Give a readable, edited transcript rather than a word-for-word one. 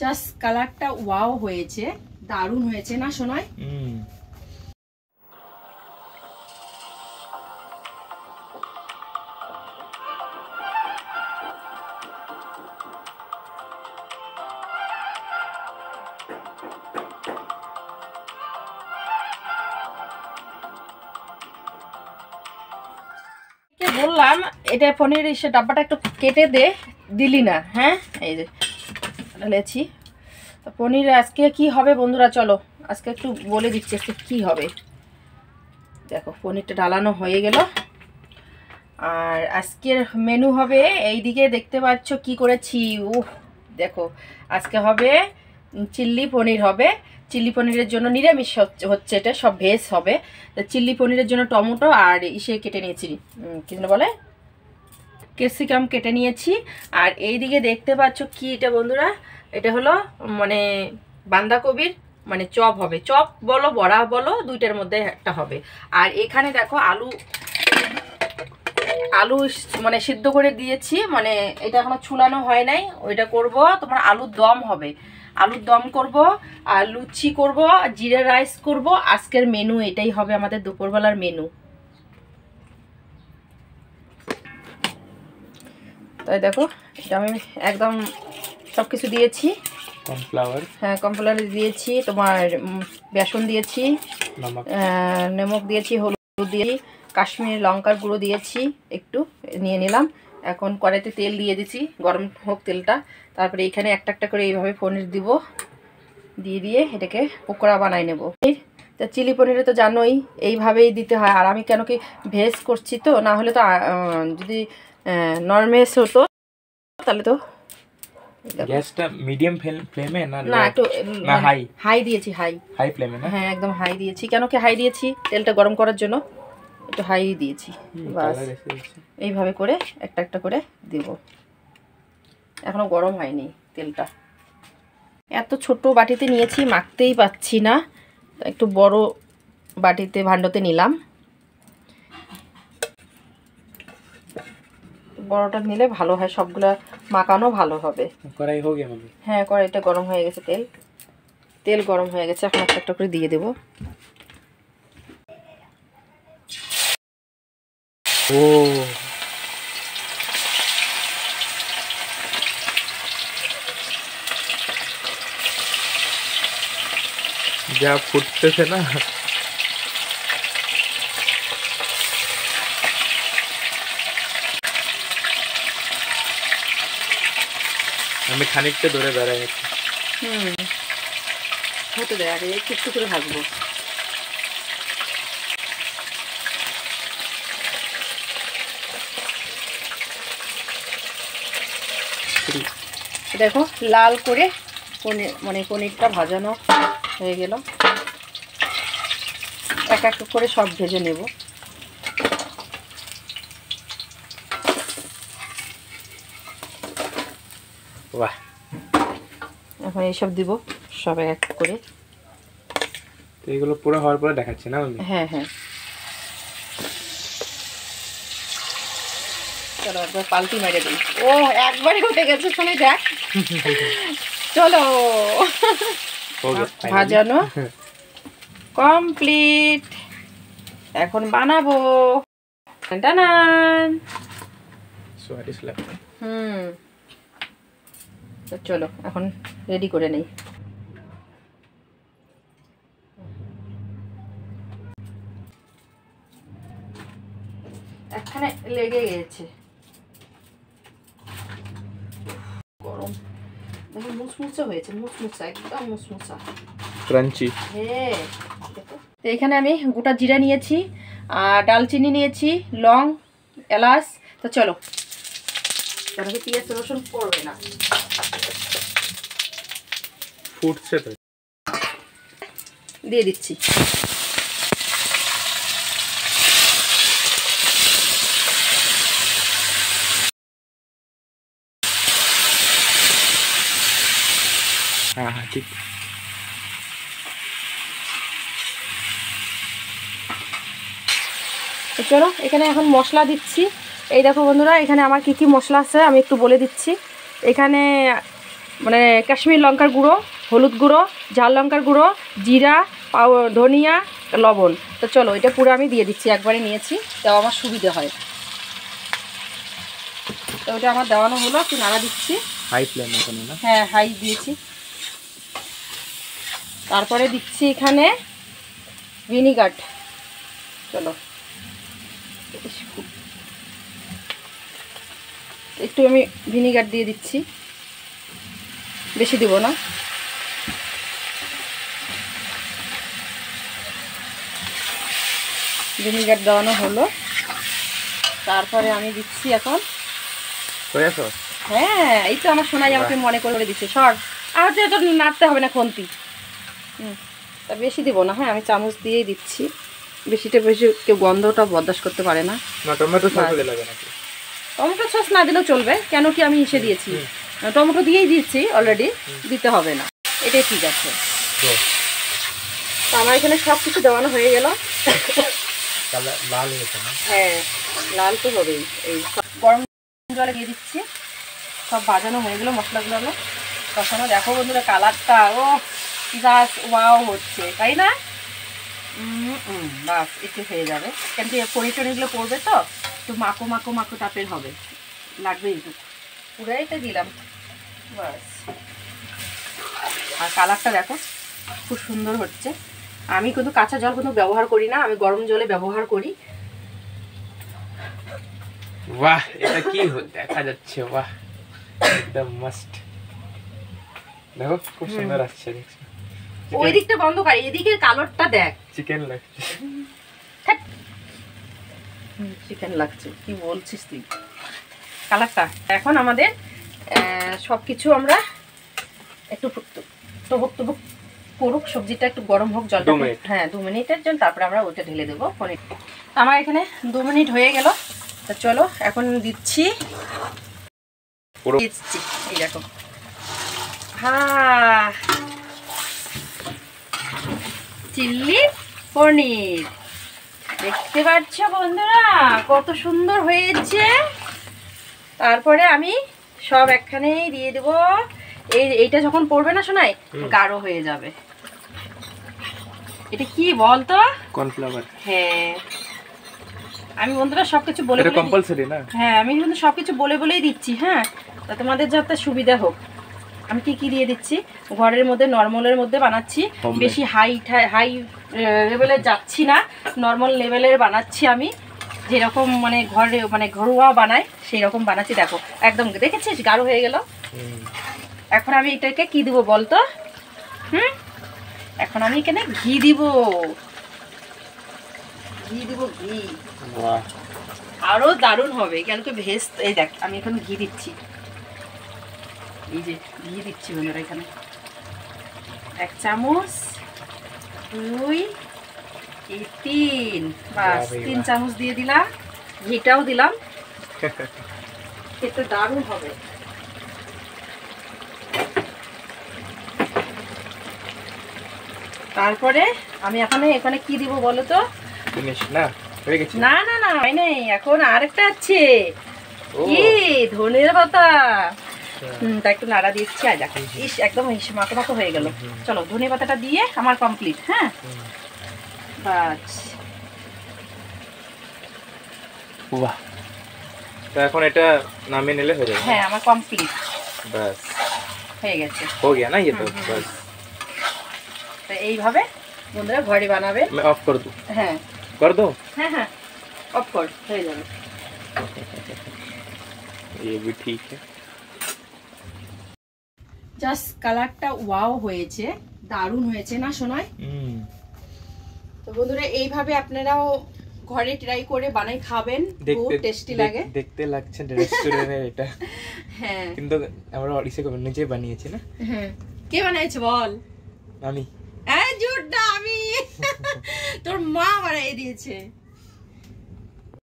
Just কালারটা wow হয়েছে, দারুণ হয়েছে না সোনাই? বললাম এটা পনির এসে ডাব্বাটা একটু কেটে দিলি না, হ্যাঁ এই যে ঢালেছি। তো পনির আজকে কি হবে বন্ধুরা, চলো আজকে একটু বলে দিচ্ছি আজকে কি হবে। দেখো পনিরটা ঢালানো হয়ে গেল। আর আজকের মেনু হবে, এইদিকে দেখতে পাচ্ছ কি করেছি। দেখো আজকে হবে চিল্লি পনির হবে। চিল্লি পনিরের জন্য নিরামিষ হচ্ছে, এটা সব ভেজ হবে। চিল্লি পনিরের জন্য টমেটো আর ইসে কেটে নিয়েছি, কি যেন বলে, ক্যাপসিকাম কেটে নিয়েছি। আর এইদিকে দেখতে পাচ্ছ কি এটা বন্ধুরা, এটা হলো মানে বাঁধাকপির মানে চপ হবে। চপ বলো বড়া বলো, দুইটার মধ্যে একটা হবে। আর এখানে দেখো আলু মানে সিদ্ধ করে দিয়েছি, মানে এটা এখনো ছুলানো হয় নাই, ওইটা করব। তোমার আলুর দম হবে, আলুর দম করব, আর লুচি করব, জিরা রাইস করব। আজকের মেনু এটাই হবে আমাদের দুপুরবেলার মেনু। তাই দেখো এটা আমি একদম সব কিছু দিয়েছি। কর্নফ্লাওয়ার, হ্যাঁ কর্নফ্লাওয়ার দিয়েছি, তোমার বেসন দিয়েছি, নমক দিয়েছি, হলুদ দিয়েছি, কাশ্মীরি লঙ্কার গুঁড়ো দিয়েছি, একটু নিয়ে নিলাম। এখন কড়াইতে তেল দিয়ে দিচ্ছি, গরম হোক তেলটা। তারপরে এখানে একটা একটা করে এইভাবে পনির দিব, দিয়ে এটাকে পকোড়া বানাই নেব। তা চিলি পনিরে তো জানোই এইভাবেই দিতে হয়। আর আমি কেন কি ভেজ করছি তো, না হলে তো যদি নরভেজ হতো তাহলে তো গ্যাসটা মিডিয়াম ফ্লেমে না একটু না হাই দিয়েছি, হাই ফ্লেমে না, হ্যাঁ একদম হাই দিয়েছি। কেন কি হাই দিয়েছি, তেলটা গরম করার জন্য একটু হাই দিয়েছি। বাস এইভাবে করে একটা একটা করে দেব। এখনো গরম হয়নি তেলটা। এত ছোট বাটিতে নিয়েছি, মাখতেই পাচ্ছি না, একটু বড় বাটিতে ভাণ্ডতে নিলাম। বড়টা নিলে ভালো হয়, সবগুলা মাখানো ভালো হবে। কড়াই হয়ে গেল, হ্যাঁ কড়াইটা গরম হয়ে গেছে, তেল গরম হয়ে গেছে। এখন একটা একটা করে দিয়ে দেব। ও যা ফুটতেছে না, আমি খানিকটা ধরে দাঁড়াই আছি। হতে দেয়, আগে একটু করে ভাজবো। দেখো লাল করে পনিরটা ভাজানো হয়ে গেল। এক এক করে সব ভেজে নেব। বাহ, এখন এইসব দিব সব এক করে। তো এগুলো পুরো হওয়ার পরে দেখাচ্ছি না? হ্যাঁ হ্যাঁ, চলো একবার পাল্টি মেরে দিই। ও একবারে উঠে গেছে, শুনে দেখ। চলো ভাজানো কমপ্লিট, এখন বানাবো। টানান। তো চলো এখন রেডি করে নেই। একখানে লেগে গেছে, গরম। দেখো মুচমুচে হয়েছে, মুচমুচা একদম মুচমুচা ক্রাঞ্চি। হ্যাঁ দেখো। তো এখানে আমি গোটা জিরা নিয়েছি, আর ডালচিনি নিয়েছি, লং, এলাচ। তো চলো, কেন কি পেঁয়াজ রসুন পড়বে না, ফুটছে তো, দিয়ে দিচ্ছি। হ্যাঁ হ্যাঁ ঠিক। তো চলো এখানে এখন মশলা দিচ্ছি। এই দেখো বন্ধুরা, এখানে আমার কি কি মশলা আছে আমি একটু বলে দিচ্ছি। এখানে মানে কাশ্মীর লঙ্কার গুঁড়ো, হলুদ গুঁড়ো, ঝাল লঙ্কার গুঁড়ো, জিরা, ধনিয়া, লবণ। তো চলো এটা পুরো আমি দিয়ে দিচ্ছি, একবারে নিয়েছি, তাও আমার সুবিধে হয়। তো ওটা আমার দেওয়ানো হলো, একটু নাড়া দিচ্ছি। হাই ফ্লেম এখন না? হ্যাঁ, হাই দিয়েছি। তারপরে দিচ্ছি এখানে ভিনিগার। চলো একটু আমি ভিনিগার দিয়ে দিচ্ছি, বেশি দিব না। ভিনিগার দেওয়ানো হলো। তারপরে আমি দিচ্ছি এখন সয়া সস। হ্যাঁ, এই তো আমার সোনাই আমাকে মনে করে দিচ্ছে সর, আর তো এটা নাড়তে হবে না খুন্তি। তা বেশি দিব না। হ্যাঁ, আমি চামচ দিয়েই দিচ্ছি, বেশিটা বেশি কেউ গন্ধটা বরদাস্ত করতে পারে না। টমেটো সস লাগে নাকি? টমেটো সস না দিলেও চলবে, কেন কি আমি এসে দিয়েছি, টমেটো দিয়েই দিচ্ছি অলরেডি, দিতে হবে না, এটাই ঠিক আছে। তো আমার এখানে সব কিছু দেওয়ানো হয়ে গেল। লাল হয়েছে না? হ্যাঁ, লাল তো হবেই। এই গরম জলে দিয়ে দিচ্ছি, সব ভাজানো হয়ে গেল মশলাগুলো। কখনো দেখো বন্ধুরা কালারটা, ও জাস্ট ওয়াও হচ্ছে, তাই না? বাস একটু হয়ে যাবে, কেন কি পরিচর্যাগুলো পড়বে তো, একটু মাখো মাখো মাখো টাপের হবে, লাগবে একটু, পুরাইটা দিলাম বাস। আর কালারটা দেখো খুব সুন্দর হচ্ছে। আমি কিন্তু কাঁচা জল কিন্তু ব্যবহার করি না, আমি গরম জলে ব্যবহার করি। বাহ, এটা কি দেখা যাচ্ছে, বাহ একদম মাস্ট। দেখো খুব সুন্দর আসছে, দেখছো? ওই দিকটা বন্ধ কর, এদিকে কালারটা দেখ। চিকেন লাগছে। চিকেন লাগছে কি বলছিস তুই? কালারটা এখন আমাদের সবকিছু আমরা একটু টবক টবক করুক, সবজিটা একটু গরম হোক, জলটা। হ্যাঁ, 2 মিনিটের জন্য, তারপরে আমরা ওইটা ঢেলে দেবো পনির। আমার এখানে 2 মিনিট হয়ে গেল। তো চলো এখন দিচ্ছি, এই দেখো, হ্যাঁ, চিল্লি পনির। দেখতে পাচ্ছ বন্ধুরা কত সুন্দর হয়েছে। তারপরে আমি সব একখানেই দিয়ে দেবো। এইটা যখন পড়বে না শোনাই, গাঢ় হয়ে যাবে। এটা কি বলতো? কর্নফ্লাওয়ার। হ্যাঁ, আমি বন্ধুরা সবকিছু বলে বলে, কম্পালসরি না? হ্যাঁ, আমি কিন্তু সবকিছু বলে বলেই দিচ্ছি। হ্যাঁ, তা তোমাদের যাতে সুবিধা হোক। আমি কি কি দিয়ে দিচ্ছি, ঘরের মধ্যে নর্মালের মধ্যে বানাচ্ছি, বেশি হাই লেভেলে যাচ্ছি না, নর্মাল লেভেলের বানাচ্ছি আমি, যেরকম মানে ঘরে মানে ঘরোয়া বানাই সেই রকম বানাচ্ছি। দেখো একদম দেখেছিস গাঢ় হয়ে গেল। এখন আমি এটাকে কি দিব বলতো? এখন আমি এখানে ঘি দিব, ঘি। আরো দারুণ হবে, কেন কি ভেজ। এই দেখ আমি এখন ঘি দিচ্ছি, এই যে ঘি দিচ্ছি বন্ধুরা, এখানে 1 চামচ, 2, 3, বাস 3 চামচ দিয়ে দিলাম, ঘিটাও দিলাম, খেতে দারুণ হবে। তারপরে আমি এখানে কি দিব বলো তো? না না না, হয় নাই, এখন আরেকটা আছে, কি ধনের পাতা। তা একটু নাড়া দিচ্ছি। আর দেখো ইস, একদম মাখো মাখো হয়ে গেল। চলো ধনে পাতাটা দিয়ে আমার কমপ্লিট। হ্যাঁ, বাস। বাহ, তো এখন এটা নামিয়ে নিলে হয়ে যাবে। হ্যাঁ, আমার কমপ্লিট, বাস হয়ে গেছে, हो गया ना ये तो। बस তো এইভাবে বন্ধুরা ঘরে বানাবে। मैं ऑफ कर दूं? হ্যাঁ, कर दो। হ্যাঁ হ্যাঁ, অফ কর, হয়ে যাবে। ये भी ठीक है। জাস্ট কালারটা ওয়াও হয়েছে, দারুণ হয়েছে না শোনায়? তো বন্ধুরা এইভাবে আপনারাও ঘরে ট্রাই করে বানাই খাবেন, খুব টেস্টি লাগে। দেখতে লাগছে রেস্টুরেন্টে এটা। হ্যাঁ, কিন্তু আমরা ওড়িশা করে নিজে বানিয়েছি না। হ্যাঁ, কে বানাইছে বল? আমি। এই ঝুটটা আমি, তোর মা বানাই দিয়েছে।